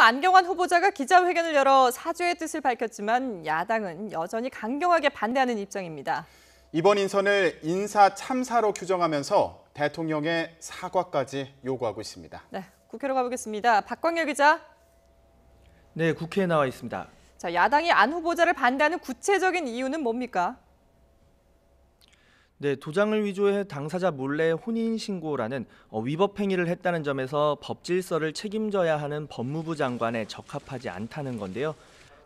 안경환 후보자가 기자회견을 열어 사죄의 뜻을 밝혔지만 야당은 여전히 강경하게 반대하는 입장입니다. 이번 인선을 인사 참사로 규정하면서 대통령의 사과까지 요구하고 있습니다. 네, 국회로 가보겠습니다. 박광열 기자. 네, 국회에 나와 있습니다. 자, 야당이 안 후보자를 반대하는 구체적인 이유는 뭡니까? 네, 도장을 위조해 당사자 몰래 혼인신고라는 위법 행위를 했다는 점에서 법질서를 책임져야 하는 법무부 장관에 적합하지 않다는 건데요.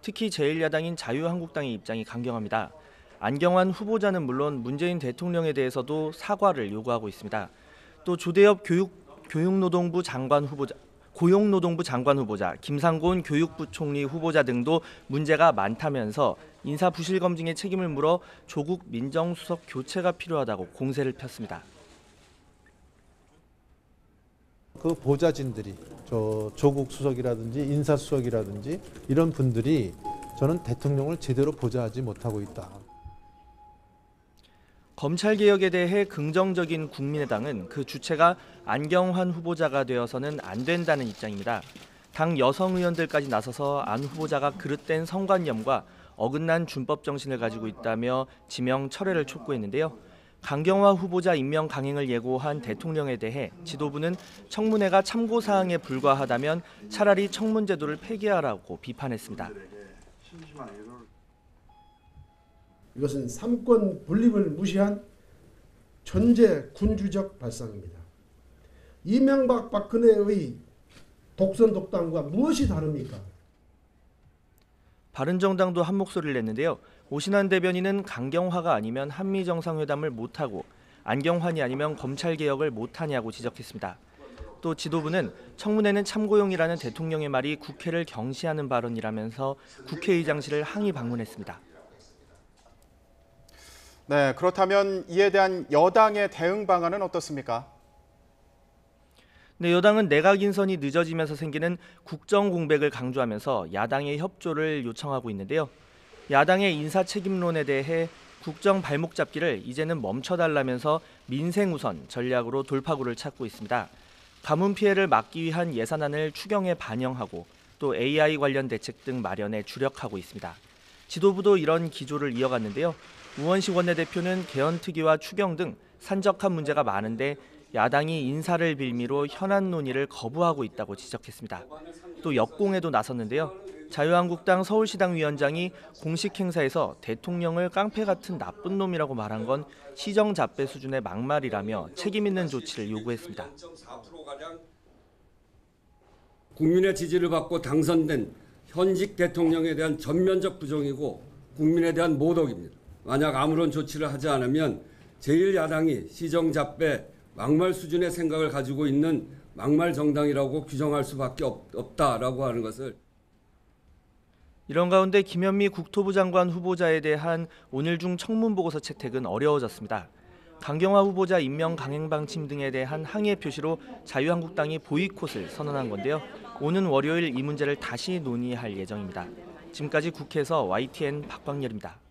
특히 제1야당인 자유한국당의 입장이 강경합니다. 안경환 후보자는 물론 문재인 대통령에 대해서도 사과를 요구하고 있습니다. 또 조대엽 고용노동부 장관 후보자, 김상곤 교육부총리 후보자 등도 문제가 많다면서 인사부실검증의 책임을 물어 조국 민정수석 교체가 필요하다고 공세를 폈습니다. 그 보좌진들이 조국 수석이라든지 인사수석이라든지 이런 분들이 저는 대통령을 제대로 보좌하지 못하고 있다. 검찰개혁에 대해 긍정적인 국민의당은 그 주체가 안경환 후보자가 되어서는 안 된다는 입장입니다. 당 여성 의원들까지 나서서 안 후보자가 그릇된 성관념과 어긋난 준법 정신을 가지고 있다며 지명 철회를 촉구했는데요. 강경화 후보자 임명 강행을 예고한 대통령에 대해 지도부는 청문회가 참고사항에 불과하다면 차라리 청문제도를 폐기하라고 비판했습니다. 이것은 삼권 분립을 무시한 존재 군주적 발상입니다. 이명박 박근혜의 독선 독단과 무엇이 다릅니까? 바른정당도 한 목소리를 냈는데요. 오신환 대변인은 강경화가 아니면 한미 정상회담을 못하고 안경환이 아니면 검찰개혁을 못하냐고 지적했습니다. 또 지도부는 청문회는 참고용이라는 대통령의 말이 국회를 경시하는 발언이라면서 국회의장실을 항의 방문했습니다. 네, 그렇다면 이에 대한 여당의 대응 방안은 어떻습니까? 네, 여당은 내각 인선이 늦어지면서 생기는 국정 공백을 강조하면서 야당의 협조를 요청하고 있는데요. 야당의 인사 책임론에 대해 국정 발목 잡기를 이제는 멈춰달라면서 민생 우선 전략으로 돌파구를 찾고 있습니다. 가뭄 피해를 막기 위한 예산안을 추경에 반영하고 또 AI 관련 대책 등 마련에 주력하고 있습니다. 지도부도 이런 기조를 이어갔는데요. 우원식 원내대표는 개헌특위와 추경 등 산적한 문제가 많은데 야당이 인사를 빌미로 현안 논의를 거부하고 있다고 지적했습니다. 또 역공에도 나섰는데요. 자유한국당 서울시당 위원장이 공식 행사에서 대통령을 깡패 같은 나쁜 놈이라고 말한 건 시정잡배 수준의 막말이라며 책임 있는 조치를 요구했습니다. 국민의 지지를 받고 당선된 현직 대통령에 대한 전면적 부정이고 국민에 대한 모독입니다. 만약 아무런 조치를 하지 않으면 제1야당이 시정잡배 막말 수준의 생각을 가지고 있는 막말 정당이라고 규정할 수밖에 없다라고 하는 것을. 이런 가운데 김현미 국토부 장관 후보자에 대한 오늘 중 청문보고서 채택은 어려워졌습니다. 강경화 후보자 임명 강행 방침 등에 대한 항의의 표시로 자유한국당이 보이콧을 선언한 건데요. 오는 월요일 이 문제를 다시 논의할 예정입니다. 지금까지 국회에서 YTN 박광열입니다.